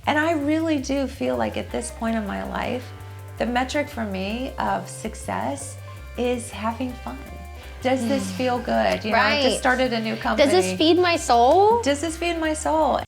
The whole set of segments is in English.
And I really do feel like at this point in my life, the metric for me of success is having fun. Does this feel good? You know, I just started a new company. Does this feed my soul? Does this feed my soul?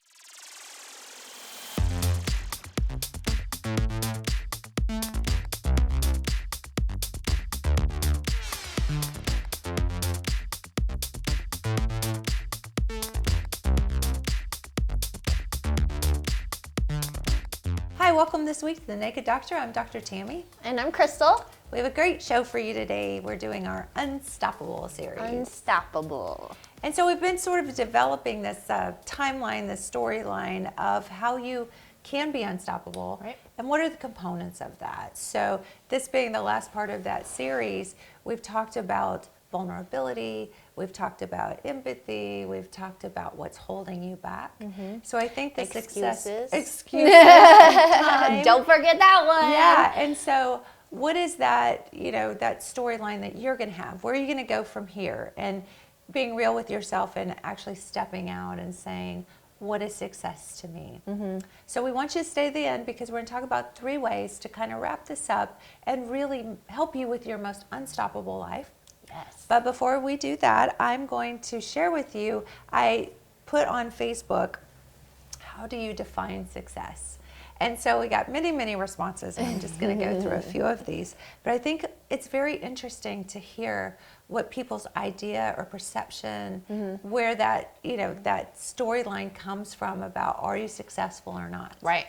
Hi, welcome this week to The Naked Doctor. I'm Dr. Tammy. And I'm Crystal. We have a great show for you today. We're doing our Unstoppable series. Unstoppable. And so we've been sort of developing this timeline, this storyline of how you can be unstoppable, right? And what are the components of that. So this being the last part of that series, we've talked about vulnerability, we've talked about empathy, we've talked about what's holding you back. So I think the Excuses. Excuses. Time. Don't forget that one. Yeah, and so what is that, you know, that storyline that you're going to have? Where are you going to go from here? And being real with yourself and actually stepping out and saying, what is success to me? So we want you to stay to the end because we're going to talk about 3 ways to kind of wrap this up and really help you with your most unstoppable life. Yes. But before we do that, I'm going to share with you, I put on Facebook, how do you define success? And so we got many, many responses, and I'm just going to go through a few of these. But I think it's very interesting to hear what people's idea or perception, where that, you know, that storyline comes from about are you successful or not? Right.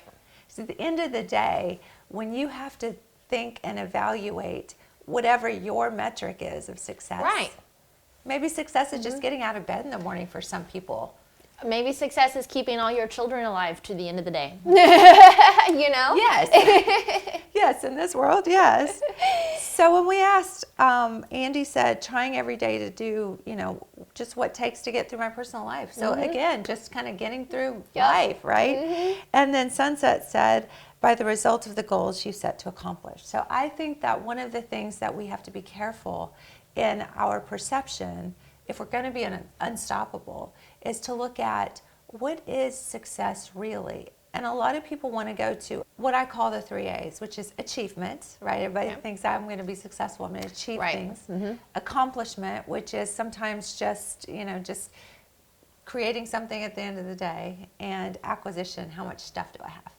So at the end of the day, when you have to think and evaluate whatever your metric is of success. Right. Maybe success is just getting out of bed in the morning for some people. Maybe success is keeping all your children alive to the end of the day. You know? Yes. Yes, in this world, yes. So when we asked, Andy said, trying every day to do, you know, just what it takes to get through my personal life. So again, just kind of getting through life, right? And then Sunset said, by the result of the goals you set to accomplish. So I think that one of the things that we have to be careful in our perception, if we're going to be unstoppable, is to look at what is success really. And a lot of people want to go to what I call the 3 A's, which is achievement, right? Everybody thinks I'm going to be successful, I'm going to achieve things. Accomplishment, which is sometimes just, you know, just creating something at the end of the day. And acquisition, how much stuff do I have?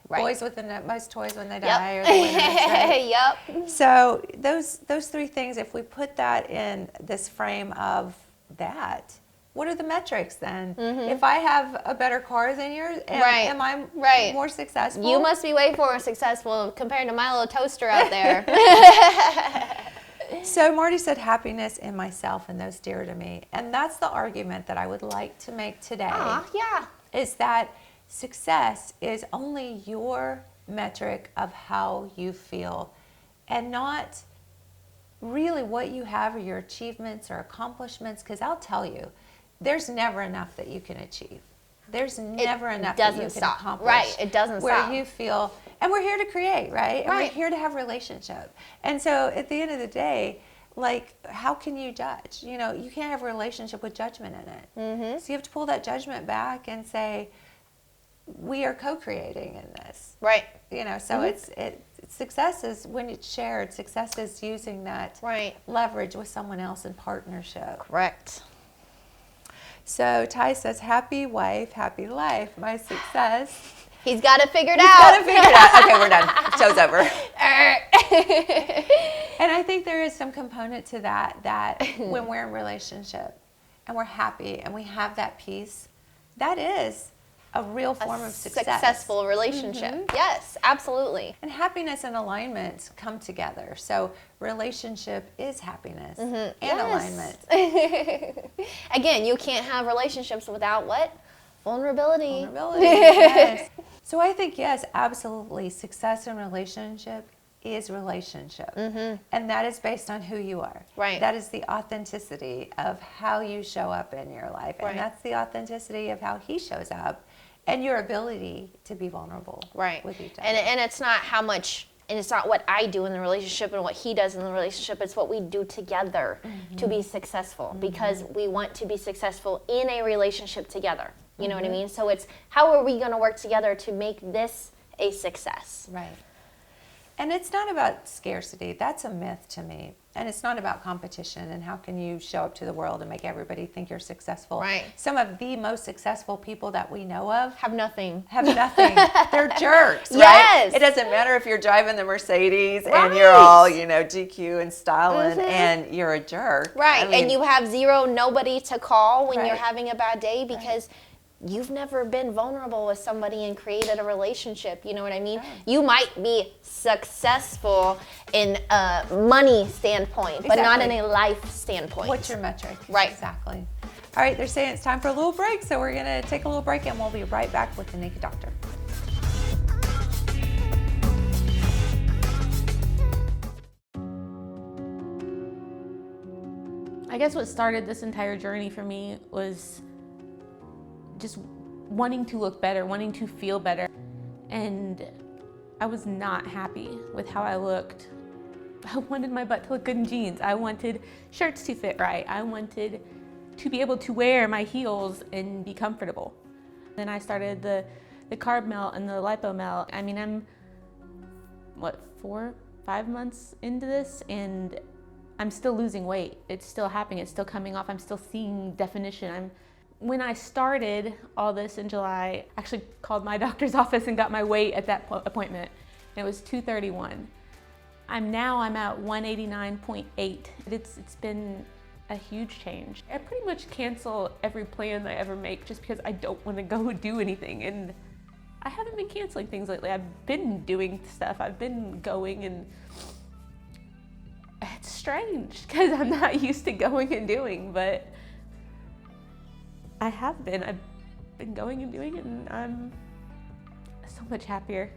Right. Boys with the most toys when they die, or the winners, right? Yep. So those 3 things, if we put that in this frame of that, what are the metrics then? If I have a better car than yours, am I more successful? You must be way more successful compared to my little toaster out there. So Marty said happiness in myself and those dear to me. And that's the argument that I would like to make today. Yeah. Is that success is only your metric of how you feel and not really what you have or your achievements or accomplishments, because I'll tell you, there's never enough that you can achieve. There's never enough that you can accomplish. Right, it doesn't where stop. you feel, and we're here to create, right? And we're Right. here to have relationship. And so at the end of the day, like, how can you judge? You know, you can't have a relationship with judgment in it. So you have to pull that judgment back and say, we are co-creating in this. Right. You know, so it's success is when it's shared. Success is using that leverage with someone else in partnership. Correct. So Ty says, happy wife, happy life. My success. He's got it figured He's out. got it figured out. Okay, we're done. Show's over. And I think there is some component to that when we're in relationship and we're happy and we have that peace, that is a real form of success. Successful relationship. Yes, absolutely. And happiness and alignment come together. So relationship is happiness and alignment. Again, you can't have relationships without what? Vulnerability. Vulnerability, yes. So I think, yes, absolutely, success in relationship is relationship. And that is based on who you are. Right. That is the authenticity of how you show up in your life. Right. And that's the authenticity of how he shows up and your ability to be vulnerable with each other. And it's not how much And it's not what I do in the relationship and what he does in the relationship. It's what we do together to be successful, because we want to be successful in a relationship together. You know what I mean? So it's, how are we going to work together to make this a success? Right. And it's not about scarcity. That's a myth to me. And it's not about competition and how can you show up to the world and make everybody think you're successful. Right. Some of the most successful people that we know of Have nothing. They're jerks, right? Yes. It doesn't matter if you're driving the Mercedes Right. and you're all, GQ and styling and you're a jerk. Right. I mean, And you have nobody to call when you're Right. having a bad day, because you've never been vulnerable with somebody and created a relationship. You know what I mean? Right. You might be successful in a money standpoint, but not in a life standpoint. What's your metric? Right. Exactly. All right, they're saying it's time for a little break, so we're going to take a little break and we'll be right back with the Naked Doctor. I guess what started this entire journey for me was just wanting to look better, wanting to feel better. And I was not happy with how I looked. I wanted my butt to look good in jeans. I wanted shirts to fit right. I wanted to be able to wear my heels and be comfortable. Then I started the CarbMelt and the LipoMelt. I mean, I'm, 4-5 months into this, and I'm still losing weight. It's still happening. It's still coming off. I'm still seeing definition. When I started all this in July, I actually called my doctor's office and got my weight at that appointment. And it was 231. I'm at 189.8. It's been a huge change. I pretty much cancel every plan that I ever make just because I don't want to go do anything. And I haven't been canceling things lately. I've been doing stuff. I've been going, and it's strange because I'm not used to going and doing, but I've been going and doing it, and I'm so much happier.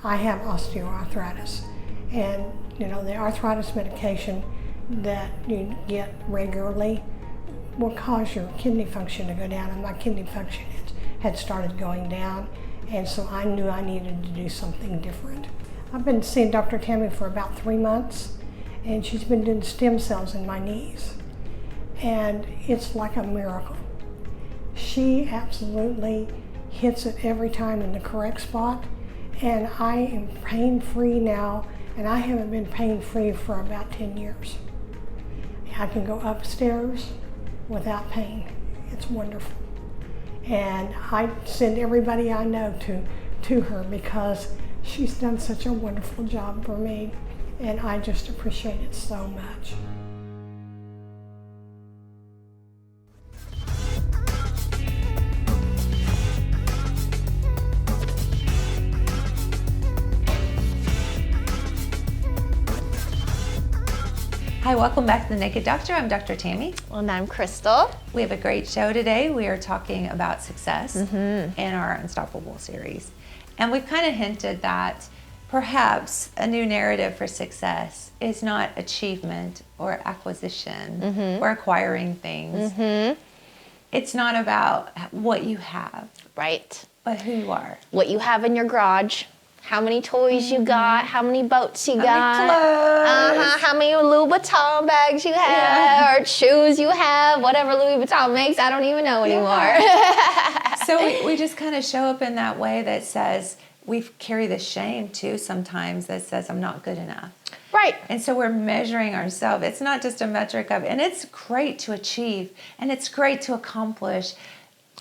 I have osteoarthritis, and the arthritis medication that you get regularly will cause your kidney function to go down, and my kidney function had started going down, and so I knew I needed to do something different. I've been seeing Dr. Tammy for about 3 months, and she's been doing stem cells in my knees, and it's like a miracle. She absolutely hits it every time in the correct spot, and I am pain-free now, and I haven't been pain-free for about 10 years. I can go upstairs without pain. It's wonderful. And I send everybody I know to her because she's done such a wonderful job for me, and I just appreciate it so much. Hi, welcome back to the Naked Doctor. I'm Dr. Tammy. And I'm Crystal. We have a great show today. We are talking about success in our Unstoppable series. And we've kind of hinted that perhaps a new narrative for success is not achievement or acquisition or acquiring things. It's not about what you have, Right. but who you are. What you have in your garage, how many toys you got, how many boats you How got, many clothes. how many Louis Vuitton bags you have, or shoes you have, whatever Louis Vuitton makes, I don't even know anymore. So we just kind of show up in that way that says, we carry the shame too sometimes that says, I'm not good enough. Right. And so we're measuring ourselves. It's not just a metric of, and it's great to achieve, and it's great to accomplish.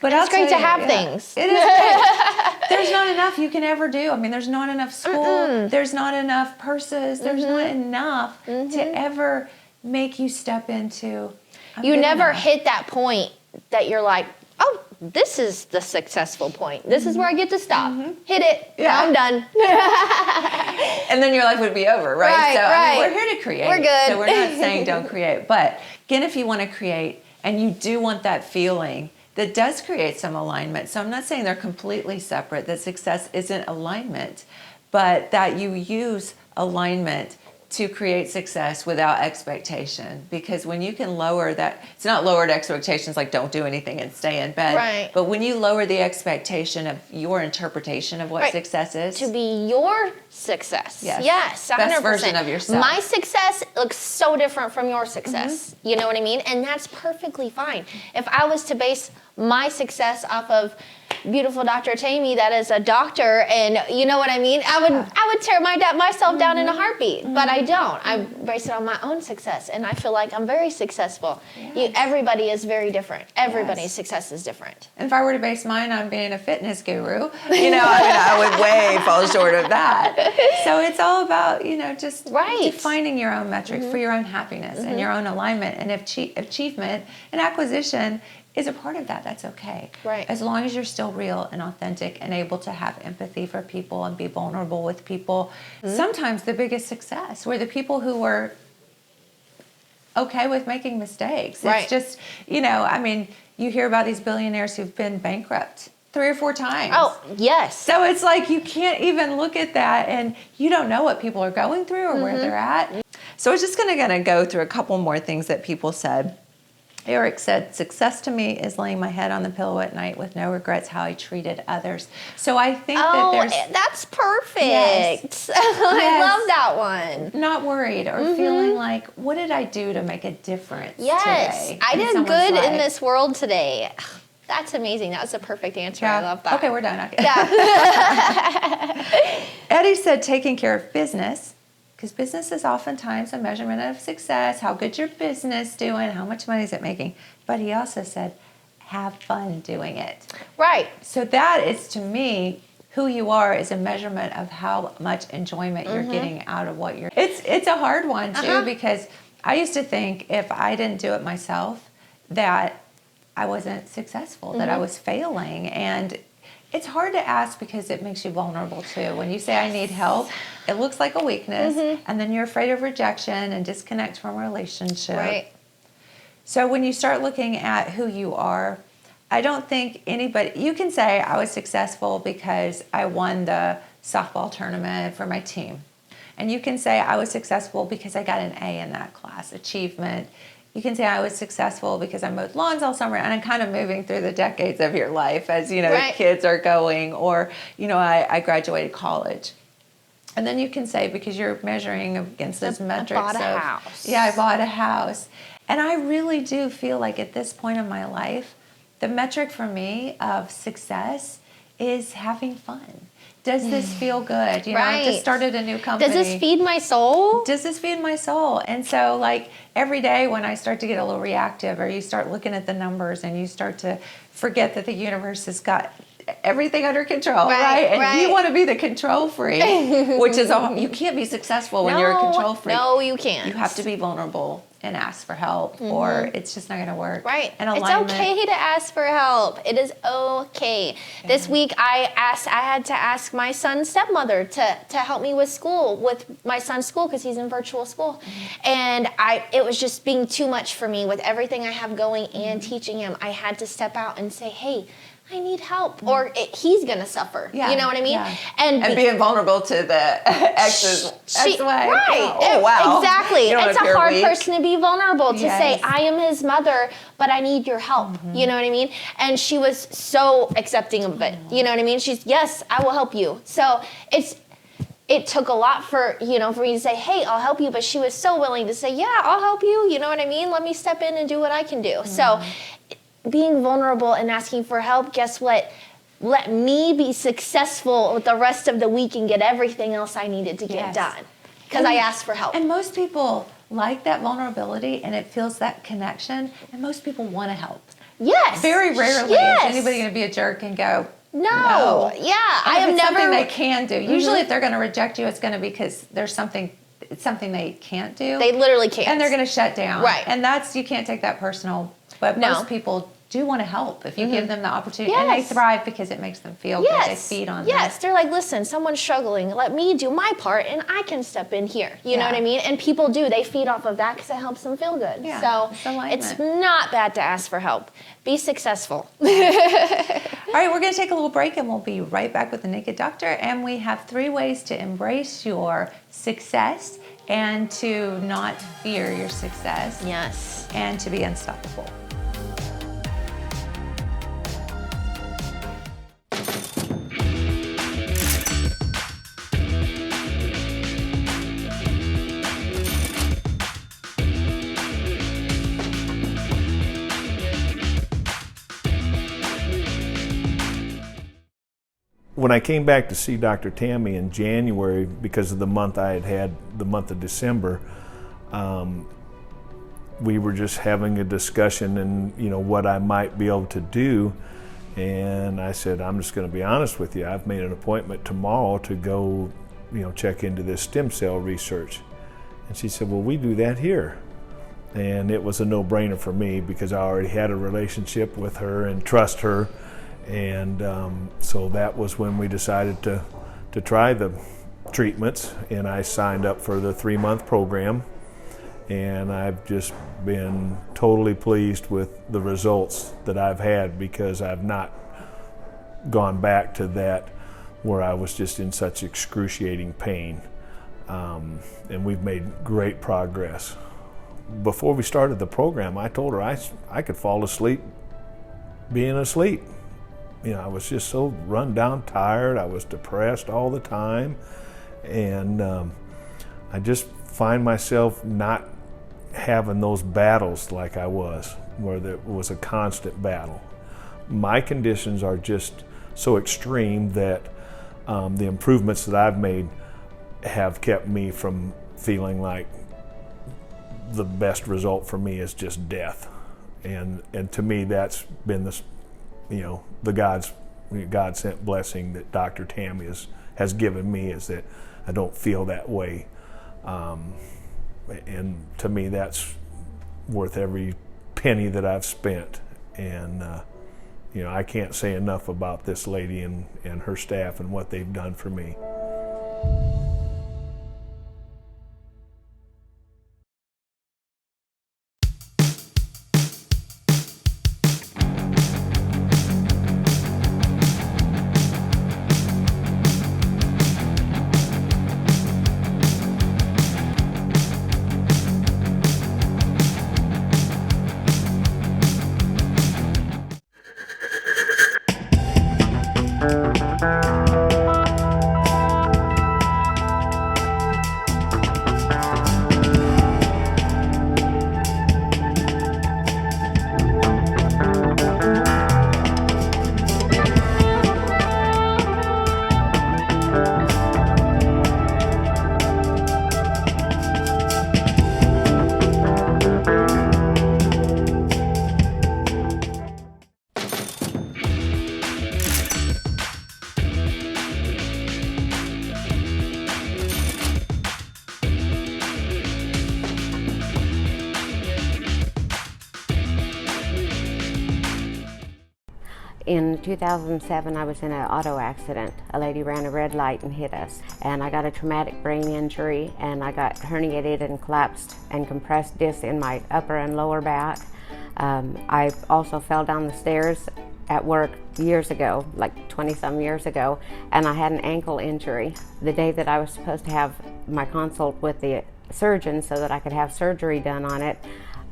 But It's great to have things. It is great. There's not enough you can ever do. I mean, there's not enough school. There's not enough purses. There's not enough to ever make you step into. You never hit that point that you're like, oh, this is the successful point. This is where I get to stop. Hit it. Yeah. Now I'm done. And then your life would be over, right? Right, so I right. mean, we're here to create. We're good. So we're not saying don't create. But again, if you want to create and you do want that feeling, that does create some alignment. So I'm not saying they're completely separate, that success isn't alignment, but that you use alignment to create success without expectation. Because when you can lower that, it's not lowered expectations like don't do anything and stay in bed. Right. But when you lower the expectation of your interpretation of what Right. success is. To be your success. Yes. Yes, 100%. Best version of yourself. My success looks so different from your success. You know what I mean? And that's perfectly fine. If I was to base my success off of beautiful Dr. Tammy that is a doctor, and you know what I mean, I would tear myself down in a heartbeat, but I don't. I base it on my own success, and I feel like I'm very successful. Everybody is very different. Everybody's success is different. And if I were to base mine on being a fitness guru, I would way fall short of that. So it's all about, just defining your own metrics for your own happiness and your own alignment. And if achievement and acquisition is a part of that, that's okay. Right. As long as you're still real and authentic and able to have empathy for people and be vulnerable with people. Sometimes the biggest success were the people who were okay with making mistakes. Right. It's just, you hear about these billionaires who've been bankrupt 3 or 4 times. Oh, yes. So it's like you can't even look at that, and you don't know what people are going through or where they're at. So we're just going to go through a couple more things that people said. Eric said, success to me is laying my head on the pillow at night with no regrets how I treated others. So I think that there's... that's perfect. Yes. I love that one. not worried or feeling like, what did I do to make a difference Yes. today I in did someone's good life? in this world today. That's amazing. That was a perfect answer. I love that. Okay, we're done. Okay. Yeah. Eddie said taking care of business, because business is oftentimes a measurement of success, how good your business doing, how much money is it making. But he also said, have fun doing it. Right. So that is, to me, who you are is a measurement of how much enjoyment you're getting out of what you're... It's a hard one, too, because I used to think if I didn't do it myself, that I wasn't successful, that I was failing. And it's hard to ask because it makes you vulnerable too. When you say I need help, it looks like a weakness, and then you're afraid of rejection and disconnect from a relationship. Right. So when you start looking at who you are, I don't think anybody, you can say I was successful because I won the softball tournament for my team. And you can say I was successful because I got an A in that class, achievement. You can say I was successful because I mowed lawns all summer, and I'm kind of moving through the decades of your life as, kids are going, or, I graduated college. And then you can say, because you're measuring against those metrics. I bought a house. Yeah, I bought a house. And I really do feel like at this point in my life, the metric for me of success is having fun. Does this feel good? I just started a new company. Does this feed my soul? Does this feed my soul? And so, every day when I start to get a little reactive, or you start looking at the numbers and you start to forget that the universe has got everything under control, right? And you want to be the control freak, which is you can't be successful when you're a control freak. No, you can't. You have to be vulnerable and ask for help, or it's just not going to work. Right. And it's okay to ask for help. It is okay. Yeah. This week I had to ask my son's stepmother to help me with my son's school, because he's in virtual school. And it was just being too much for me with everything I have going and teaching him. I had to step out and say, hey, I need help, or he's going to suffer. Yeah. You know what I mean? Yeah. And being vulnerable to the ex's ex-wife. Right. Oh, wow. Exactly. It's a hard person to be vulnerable, to say, Yes. I am his mother, but I need your help. You know what I mean? And she was so accepting of it. You know what I mean? She's, yes, I will help you. So it took a lot for me to say, hey, I'll help you. But she was so willing to say, yeah, I'll help you. You know what I mean? Let me step in and do what I can do. So being vulnerable and asking for help, guess what? Let me be successful with the rest of the week and get everything else I needed to get done. Because I asked for help. And most people like that vulnerability, and it feels that connection, and most people want to help. Yes. Very rarely is anybody going to be a jerk and go, no. Yeah. I have it's never. something they can do. Usually if they're going to reject you, it's going to be because there's something they can't do. They literally can't. And they're going to shut down. Right. And you can't take that personal. But most people do want to help if you give them the opportunity. And they Yes. thrive because it makes them feel good. They Yes. feed on Yes. that. They're like, listen, someone's struggling. Let me do my part and I can step in here. You know Yeah. what I mean? And people do. They feed off of that because it helps them feel good. Yeah, So it's alignment. it's not bad to ask for help. Be successful. All right, we're going to take a little break and we'll be right back with the Naked Doctor. And we have 3 ways to embrace your success and to not fear your success Yes. and to be unstoppable. When I came back to see Dr. Tammy in January, because of the month I had the month of December, we were just having a discussion and what I might be able to do. And I said, I'm just going to be honest with you. I've made an appointment tomorrow to go, check into this stem cell research. And she said, well, we do that here. And it was a no-brainer for me because I already had a relationship with her and trust her. And so that was when we decided to try the treatments, and I signed up for the 3-month program, and I've just been totally pleased with the results that I've had because I've not gone back to that where I was just in such excruciating pain, and we've made great progress. Before we started the program, I told her I could fall asleep being asleep. I was just so run down, tired. I was depressed all the time. And I just find myself not having those battles like I was, where there was a constant battle. My conditions are just so extreme that the improvements that I've made have kept me from feeling like the best result for me is just death. And to me, that's been the God-sent blessing that Dr. Tammy has given me, is that I don't feel that way. And to me, that's worth every penny that I've spent. And I can't say enough about this lady and her staff and what they've done for me. In 2007, I was in an auto accident. A lady ran a red light and hit us. And I got a traumatic brain injury, and I got herniated and collapsed and compressed discs in my upper and lower back. I also fell down the stairs at work years ago, like 20-some years ago, and I had an ankle injury. The day that I was supposed to have my consult with the surgeon so that I could have surgery done on it,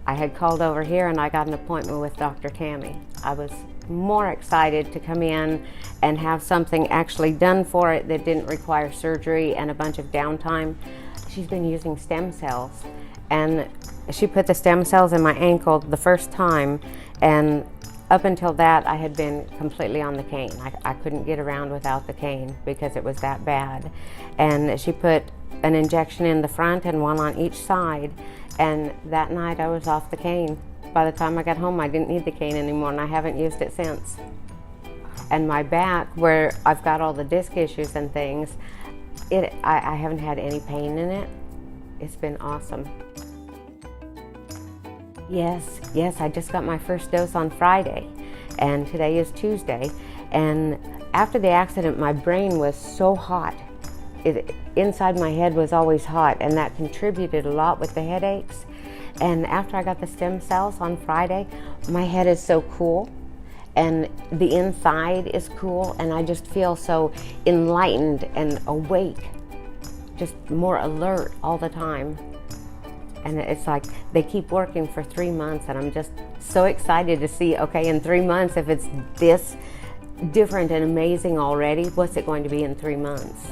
I had called over here and I got an appointment with Dr. Tammy. I was more excited to come in and have something actually done for it that didn't require surgery and a bunch of downtime. She's been using stem cells, and she put the stem cells in my ankle the first time, and up until that I had been completely on the cane. I couldn't get around without the cane because it was that bad. And she put an injection in the front and one on each side, and that night I was off the cane. By the time I got home, I didn't need the cane anymore, and I haven't used it since. And my back, where I've got all the disc issues and things, I haven't had any pain in it. It's been awesome. Yes, I just got my first dose on Friday, and today is Tuesday. And after the accident, my brain was so hot. Inside my head was always hot, and that contributed a lot with the headaches. And after I got the stem cells on Friday, my head is so cool, and the inside is cool, and I just feel so enlightened and awake, just more alert all the time. And it's like they keep working for 3 months, and I'm just so excited to see, okay, in 3 months, if it's this different and amazing already, what's it going to be in 3 months?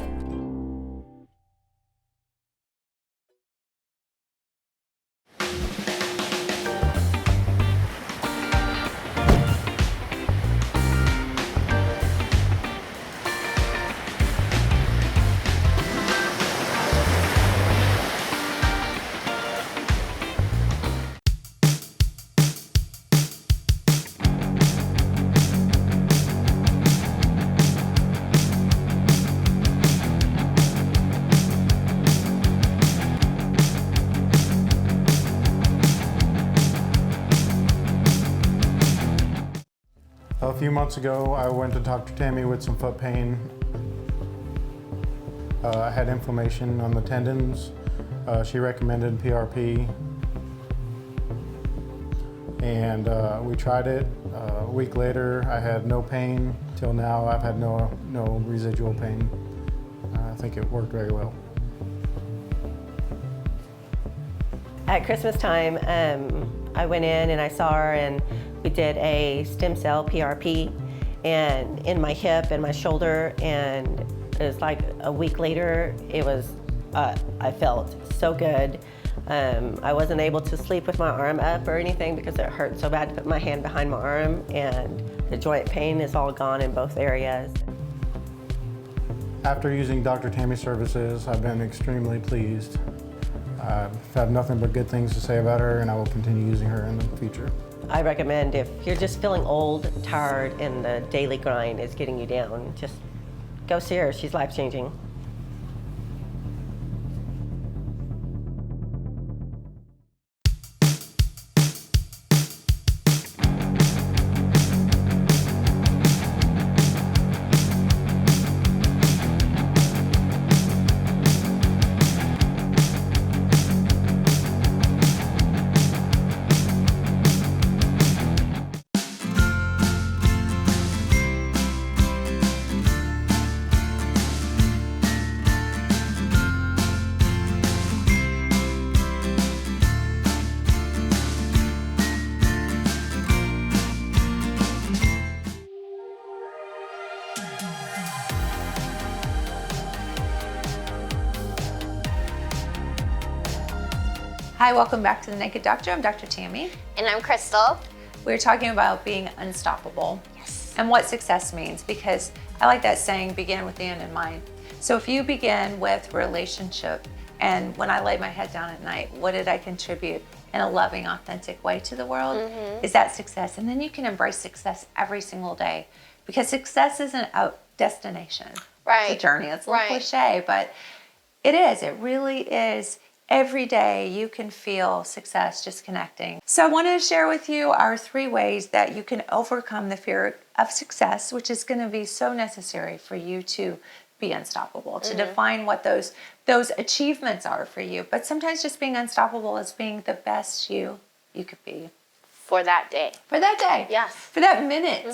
A few months ago, I went to Dr. Tammy with some foot pain. I had inflammation on the tendons. She recommended PRP. And we tried it. A week later, I had no pain. Till now, I've had no residual pain. I think it worked very well. At Christmas time, I went in and I saw her, and we did a stem cell PRP and in my hip and my shoulder, and it was like a week later, it was, I felt so good. I wasn't able to sleep with my arm up or anything because it hurt so bad to put my hand behind my arm, and the joint pain is all gone in both areas. After using Dr. Tammy's services, I've been extremely pleased. I've had nothing but good things to say about her, and I will continue using her in the future. I recommend, if you're just feeling old, tired, and the daily grind is getting you down, just go see her. She's life-changing. Hi, welcome back to The Naked Doctor. I'm Dr. Tammy. And I'm Crystal. We're talking about being unstoppable. Yes. And what success means, because I like that saying, begin with the end in mind. So if you begin with relationship, and when I lay my head down at night, what did I contribute in a loving, authentic way to the world? Is that success? And then you can embrace success every single day, because success isn't a destination. Right. It's a journey. It's a little cliche, but it is. It really is. Every day you can feel success just connecting. So I wanted to share with you our 3 ways that you can overcome the fear of success, which is going to be so necessary for you to be unstoppable, to define what those achievements are for you. But sometimes just being unstoppable is being the best you could be. For that day. For that day. Yes. For that minute.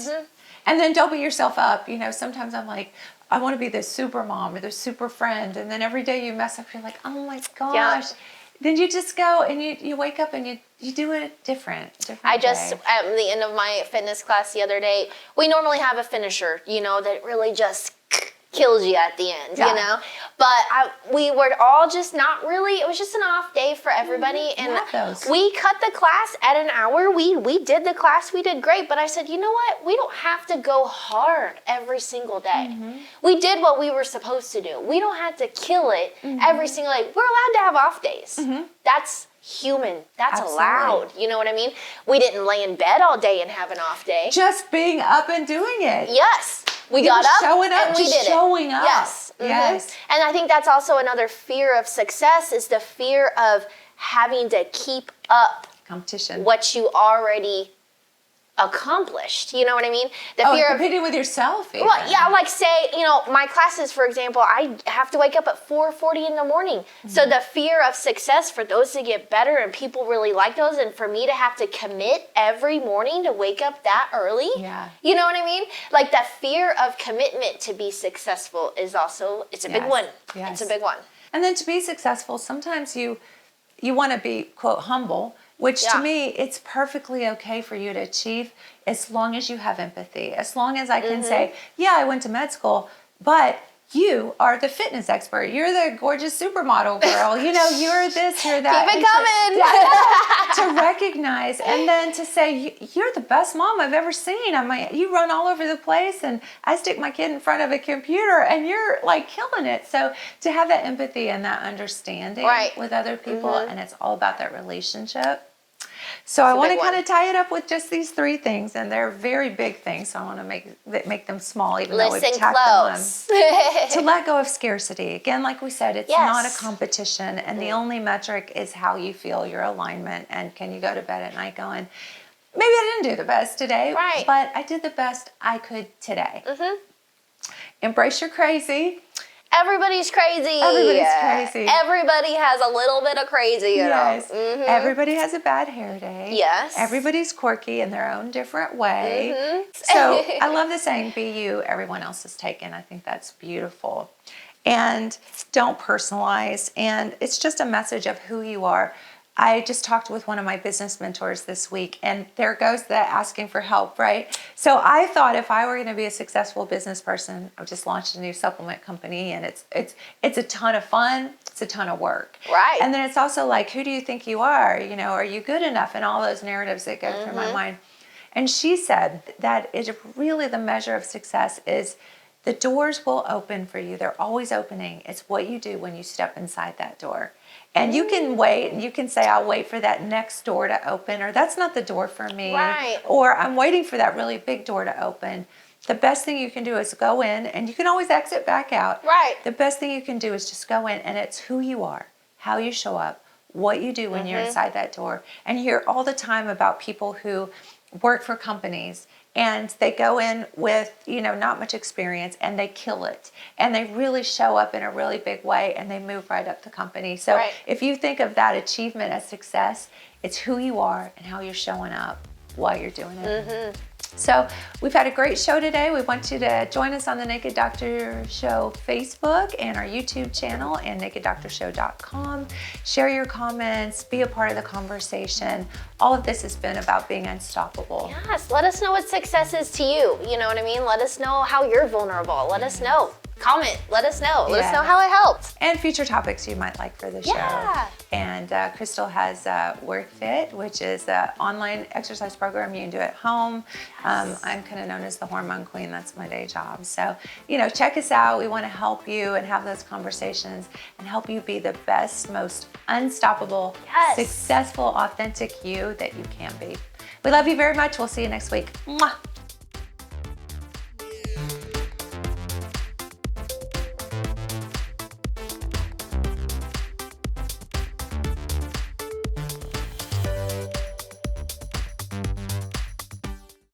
And then don't beat yourself up. You know, sometimes I'm like, I want to be the super mom or the super friend. And then every day you mess up, you're like, oh my gosh. Yeah. Then you just go and you wake up and you do it different I just, day. at the end of my fitness class the other day, we normally have a finisher, you know, that really just kills you at the end, you know? But we were all just not really, it was just an off day for everybody. And we cut the class at an hour. We did the class, we did great. But I said, you know what? We don't have to go hard every single day. We did what we were supposed to do. We don't have to kill it every single day. We're allowed to have off days. That's human. That's allowed. You know what I mean? We didn't lay in bed all day and have an off day. Just being up and doing it. Yes. We got up showing up, and we did showing it. up. Yes. Yes. And I think that's also another fear of success, is the fear of having to keep up competition. what you already accomplished. You know what I mean? The Competing with yourself. Even. Well, yeah, like say, my classes, for example, I have to wake up at 4:40 in the morning. So the fear of success for those to get better and people really like those, and for me to have to commit every morning to wake up that early. Yeah. You know what I mean? Like that fear of commitment to be successful is also, it's a big one. Yes. It's a big one. And then to be successful, sometimes you want to be, quote, humble, which to me, it's perfectly okay for you to achieve as long as you have empathy. As long as I can say, yeah, I went to med school, but you are the fitness expert. You're the gorgeous supermodel girl. You're this, you're that. Keep it coming. To recognize and then to say, you're the best mom I've ever seen. You run all over the place and I stick my kid in front of a computer and you're like killing it. So to have that empathy and that understanding with other people, and it's all about that relationship. So I want to kind of tie it up with just these 3 things, and they're very big things. So I want to make them small, even though we've tacked close. them on. To let go of scarcity. Again, like we said, it's not a competition, and the only metric is how you feel, your alignment, and can you go to bed at night going, maybe I didn't do the best today, but I did the best I could today. Embrace your crazy. Everybody's crazy. Everybody's crazy. Everybody has a little bit of crazy. Yes. Everybody has a bad hair day. Yes. Everybody's quirky in their own different way. So I love the saying, be you, everyone else is taken. I think that's beautiful. And don't personalize. And it's just a message of who you are. I just talked with one of my business mentors this week, and there goes the asking for help, right? So I thought if I were going to be a successful business person, I just launched a new supplement company, and it's a ton of fun. It's a ton of work. Right. And then it's also like, who do you think you are? Are you good enough? And all those narratives that go through my mind. And she said that is really the measure of success is the doors will open for you. They're always opening. It's what you do when you step inside that door. And you can wait, and you can say, I'll wait for that next door to open, or that's not the door for me. Right. Or I'm waiting for that really big door to open. The best thing you can do is go in, and you can always exit back out. Right. The best thing you can do is just go in, and it's who you are, how you show up, what you do when you're inside that door. And you hear all the time about people who work for companies, and they go in with, not much experience, and they kill it. And they really show up in a really big way, and they move right up the company. So if you think of that achievement as success, it's who you are and how you're showing up while you're doing it. So we've had a great show today. We want you to join us on the Naked Doctor Show Facebook and our YouTube channel and nakeddoctorshow.com. Share your comments, be a part of the conversation. All of this has been about being unstoppable. Yes, let us know what success is to you. You know what I mean? Let us know how you're vulnerable. Let us know. Comment. Let us know. Let us know how it helped. And future topics you might like for the show. And Crystal has Work Fit, which is an online exercise program you can do at home. I'm kind of known as the Hormone Queen. That's my day job. So, check us out. We want to help you and have those conversations and help you be the best, most unstoppable, successful, authentic you that you can be. We love you very much. We'll see you next week. Mwah.